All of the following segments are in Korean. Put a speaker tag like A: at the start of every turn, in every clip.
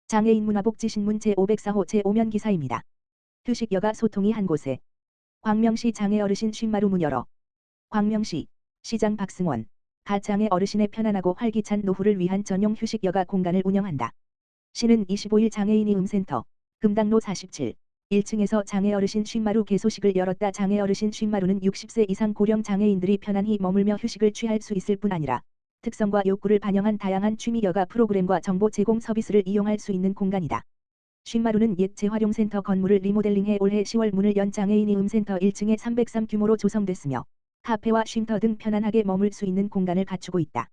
A: 장애인 문화복지신문 제504호 제5면 기사입니다. 휴식여가 소통이 한 곳에. 광명시 장애 어르신 쉰마루 문 열어. 광명시 시장 박승원 가장애 어르신의 편안하고 활기찬 노후를 위한 전용 휴식여가 공간을 운영한다. 시는 25일 장애인이 음센터 금당로 47 1층에서 장애 어르신 쉰마루 개소식을 열었다. 장애 어르신 쉰마루는 60세 이상 고령 장애인들이 편안히 머물며 휴식을 취할 수 있을 뿐 아니라 특성과 욕구를 반영한 다양한 취미 여가 프로그램과 정보 제공 서비스를 이용할 수 있는 공간이다. 쉰마루는 옛 재활용센터 건물을 리모델링해 올해 10월 문을 연 장애인이 음센터 1층에 303 규모로 조성됐으며 카페와 쉼터 등 편안하게 머물 수 있는 공간을 갖추고 있다.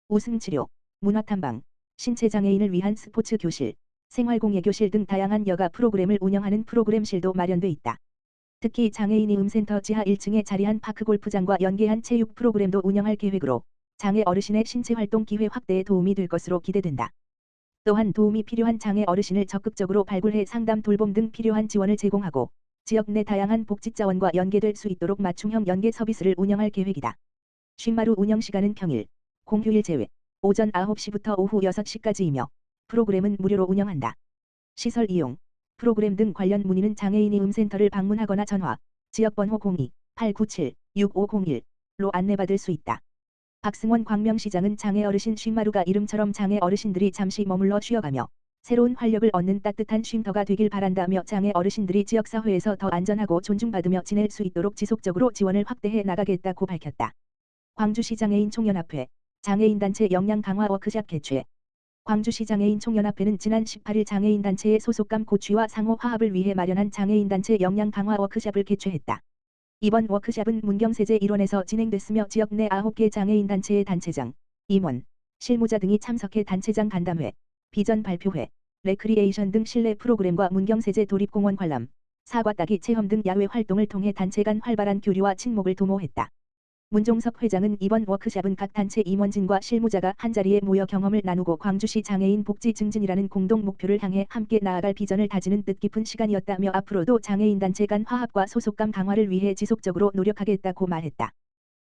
A: 웃음치료, 문화탐방, 신체장애인을 위한 스포츠 교실, 생활공예교실 등 다양한 여가 프로그램을 운영하는 프로그램실도 마련돼 있다. 특히 장애인이 음센터 지하 1층에 자리한 파크골프장과 연계한 체육 프로그램도 운영할 계획으로 장애 어르신의 신체활동 기회 확대에 도움이 될 것으로 기대된다. 또한 도움이 필요한 장애 어르신을 적극적으로 발굴해 상담 돌봄 등 필요한 지원을 제공하고 지역 내 다양한 복지자원과 연계될 수 있도록 맞춤형 연계 서비스를 운영할 계획이다. 쉰마루 운영 시간은 평일, 공휴일 제외, 오전 9시부터 오후 6시까지이며 프로그램은 무료로 운영한다. 시설 이용, 프로그램 등 관련 문의는 장애인이 음센터를 방문하거나 전화, 지역번호 02-897-6501로 안내받을 수 있다. 박승원 광명시장은 장애 어르신 쉰마루가 이름처럼 장애 어르신들이 잠시 머물러 쉬어가며 새로운 활력을 얻는 따뜻한 쉼터가 되길 바란다며 장애 어르신들이 지역사회에서 더 안전하고 존중받으며 지낼 수 있도록 지속적으로 지원을 확대해 나가겠다고 밝혔다. 광주시 장애인 총연합회 장애인단체 역량 강화 워크숍 개최. 광주시 장애인 총연합회는 지난 18일 장애인단체의 소속감 고취와 상호 화합을 위해 마련한 장애인단체 역량 강화 워크숍을 개최했다. 이번 워크숍은 문경세제 일원에서 진행됐으며 지역 내 9개 장애인단체의 단체장, 임원, 실무자 등이 참석해 단체장 간담회, 비전 발표회, 레크리에이션 등 실내 프로그램과 문경세제 도립공원 관람, 사과 따기 체험 등 야외 활동을 통해 단체 간 활발한 교류와 친목을 도모했다. 문종석 회장은 이번 워크숍은 각 단체 임원진과 실무자가 한자리에 모여 경험을 나누고 광주시 장애인 복지 증진이라는 공동 목표를 향해 함께 나아갈 비전을 다지는 뜻깊은 시간이었다며 앞으로도 장애인 단체 간 화합과 소속감 강화를 위해 지속적으로 노력하겠다고 말했다.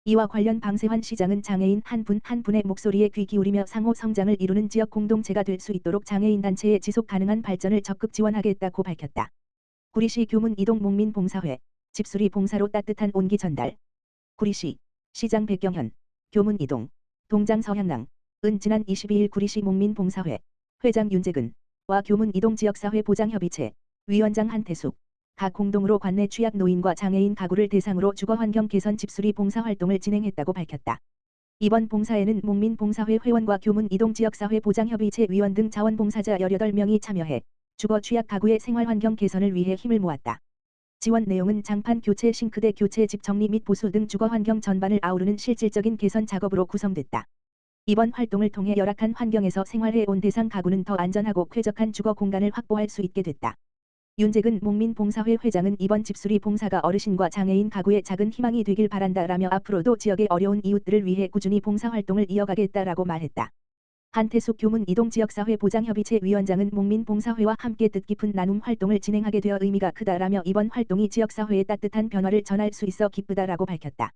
A: 이와 관련 방세환 시장은 장애인 한 분 한 분의 목소리에 귀 기울이며 상호 성장을 이루는 지역 공동체가 될 수 있도록 장애인 단체의 지속 가능한 발전을 적극 지원하겠다고 밝혔다. 구리시 교문 이동 목민 봉사회, 집수리 봉사로 따뜻한 온기 전달. 구리시 시장 백경현, 교문 이동, 동장 서향랑, 은 지난 22일 구리시 목민봉사회, 회장 윤재근와 교문 이동 지역사회 보장협의체, 위원장 한태숙, 각 공동으로 관내 취약 노인과 장애인 가구를 대상으로 주거환경 개선 집수리 봉사활동을 진행했다고 밝혔다. 이번 봉사에는 목민봉사회 회원과 교문 이동 지역사회 보장협의체 위원 등 자원봉사자 18명이 참여해 주거 취약 가구의 생활환경 개선을 위해 힘을 모았다. 지원 내용은 장판 교체, 싱크대 교체, 집 정리 및 보수 등 주거 환경 전반을 아우르는 실질적인 개선 작업으로 구성됐다. 이번 활동을 통해 열악한 환경에서 생활해 온 대상 가구는 더 안전하고 쾌적한 주거 공간을 확보할 수 있게 됐다. 윤재근 목민봉사회 회장은 이번 집수리 봉사가 어르신과 장애인 가구의 작은 희망이 되길 바란다라며 앞으로도 지역의 어려운 이웃들을 위해 꾸준히 봉사활동을 이어가겠다라고 말했다. 한태숙 교문 이동 지역사회 보장협의체 위원장은 목민봉사회와 함께 뜻깊은 나눔 활동을 진행하게 되어 의미가 크다라며 이번 활동이 지역사회에 따뜻한 변화를 전할 수 있어 기쁘다라고 밝혔다.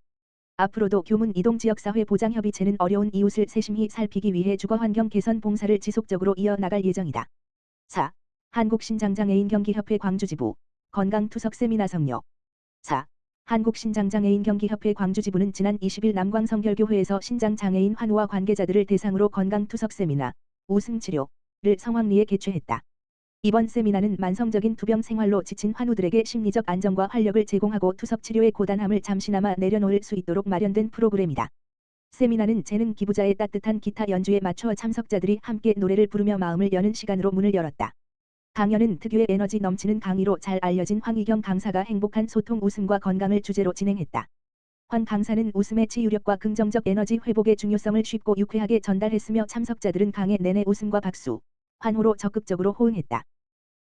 A: 앞으로도 교문 이동 지역사회 보장협의체는 어려운 이웃을 세심히 살피기 위해 주거환경 개선 봉사를 지속적으로 이어나갈 예정이다. 4. 한국신장장애인 경기협회 광주지부 건강투석 세미나 성료. 4. 한국신장장애인 경기협회 광주지부는 지난 20일 남광성결교회에서 신장장애인 환우와 관계자들을 대상으로 건강투석 세미나 웃음치료를 성황리에 개최했다. 이번 세미나는 만성적인 투병 생활로 지친 환우들에게 심리적 안정과 활력을 제공하고 투석 치료의 고단함을 잠시나마 내려놓을 수 있도록 마련된 프로그램이다. 세미나는 재능 기부자의 따뜻한 기타 연주에 맞춰 참석자들이 함께 노래를 부르며 마음을 여는 시간으로 문을 열었다. 강연은 특유의 에너지 넘치는 강의로 잘 알려진 황희경 강사가 행복한 소통 웃음과 건강을 주제로 진행했다. 황 강사는 웃음의 치유력과 긍정적 에너지 회복의 중요성을 쉽고 유쾌하게 전달했으며 참석자들은 강의 내내 웃음과 박수, 환호로 적극적으로 호응했다.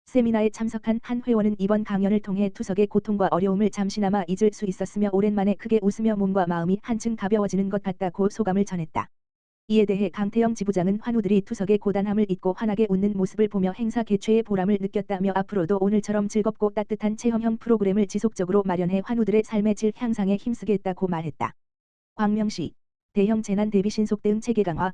A: 세미나에 참석한 한 회원은 이번 강연을 통해 투석의 고통과 어려움을 잠시나마 잊을 수 있었으며 오랜만에 크게 웃으며 몸과 마음이 한층 가벼워지는 것 같다고 소감을 전했다. 이에 대해 강태영 지부장은 환우들이 투석의 고단함을 잊고 환하게 웃는 모습을 보며 행사 개최의 보람을 느꼈다며 앞으로도 오늘처럼 즐겁고 따뜻한 체험형 프로그램을 지속적으로 마련해 환우들의 삶의 질 향상에 힘쓰겠다고 말했다. 광명시 대형 재난 대비 신속 대응 체계 강화.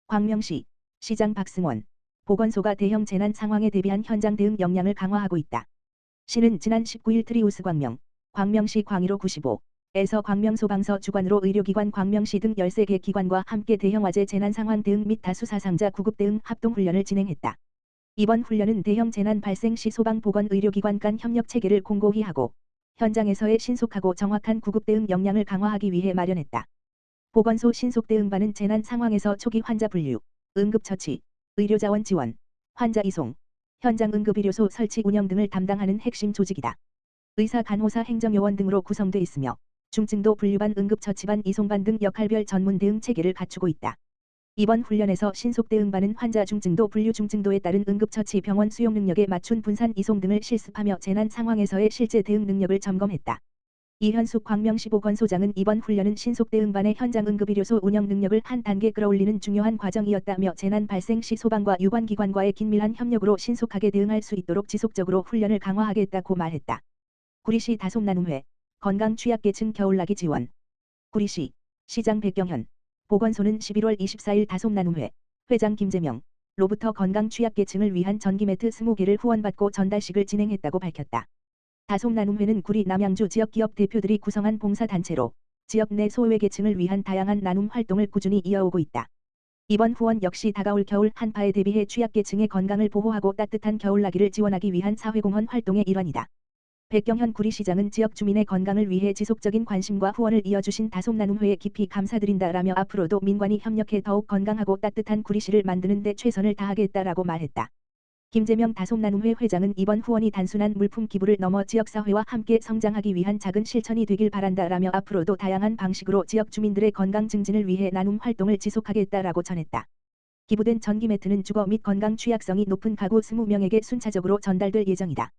A: 광명시 시장 박승원 보건소가 대형 재난 상황에 대비한 현장 대응 역량을 강화하고 있다. 시는 지난 19일 트리우스 광명시 광일호 95에서 광명소방서 주관으로 의료기관 광명시 등 13개 기관과 함께 대형 화재 재난 상황 대응 및 다수 사상자 구급 대응 합동훈련을 진행했다. 이번 훈련은 대형 재난 발생 시 소방보건의료기관 간 협력 체계를 공고히 하고 현장에서의 신속하고 정확한 구급 대응 역량을 강화하기 위해 마련했다. 보건소 신속대응반은 재난 상황에서 초기 환자 분류, 응급처치, 의료자원 지원, 환자 이송, 현장 응급의료소 설치 운영 등을 담당하는 핵심 조직이다. 의사, 간호사, 행정요원 등으로 구성돼 있으며 중증도 분류반, 응급처치반, 이송반 등 역할별 전문 대응 체계를 갖추고 있다. 이번 훈련에서 신속대응반은 환자 중증도 분류, 중증도에 따른 응급처치, 병원 수용 능력에 맞춘 분산 이송 등을 실습하며 재난 상황에서의 실제 대응 능력을 점검했다. 이현숙 광명시 보건소장은 이번 훈련은 신속대응반의 현장 응급의료소 운영 능력을 한 단계 끌어올리는 중요한 과정이었다며 재난 발생 시 소방과 유관기관과의 긴밀한 협력으로 신속하게 대응할 수 있도록 지속적으로 훈련을 강화하겠다고 말했다. 구리시 다솜나눔회, 건강취약계층 겨울나기 지원. 구리시, 시장 백경현, 보건소는 11월 24일 다솜나눔회, 회장 김재명, 로부터 건강취약계층을 위한 전기매트 20개를 후원받고 전달식을 진행했다고 밝혔다. 다솜나눔회는 구리 남양주 지역기업 대표들이 구성한 봉사단체로 지역 내 소외계층을 위한 다양한 나눔 활동을 꾸준히 이어오고 있다. 이번 후원 역시 다가올 겨울 한파에 대비해 취약계층의 건강을 보호하고 따뜻한 겨울나기를 지원하기 위한 사회공헌 활동의 일환이다. 백경현 구리시장은 지역 주민의 건강을 위해 지속적인 관심과 후원을 이어주신 다솜나눔회에 깊이 감사드린다라며 앞으로도 민관이 협력해 더욱 건강하고 따뜻한 구리시를 만드는 데 최선을 다하겠다라고 말했다. 김재명 다솜나눔회 회장은 이번 후원이 단순한 물품 기부를 넘어 지역사회와 함께 성장하기 위한 작은 실천이 되길 바란다라며 앞으로도 다양한 방식으로 지역 주민들의 건강 증진을 위해 나눔 활동을 지속하겠다라고 전했다. 기부된 전기매트는 주거 및 건강 취약성이 높은 가구 20명에게 순차적으로 전달될 예정이다.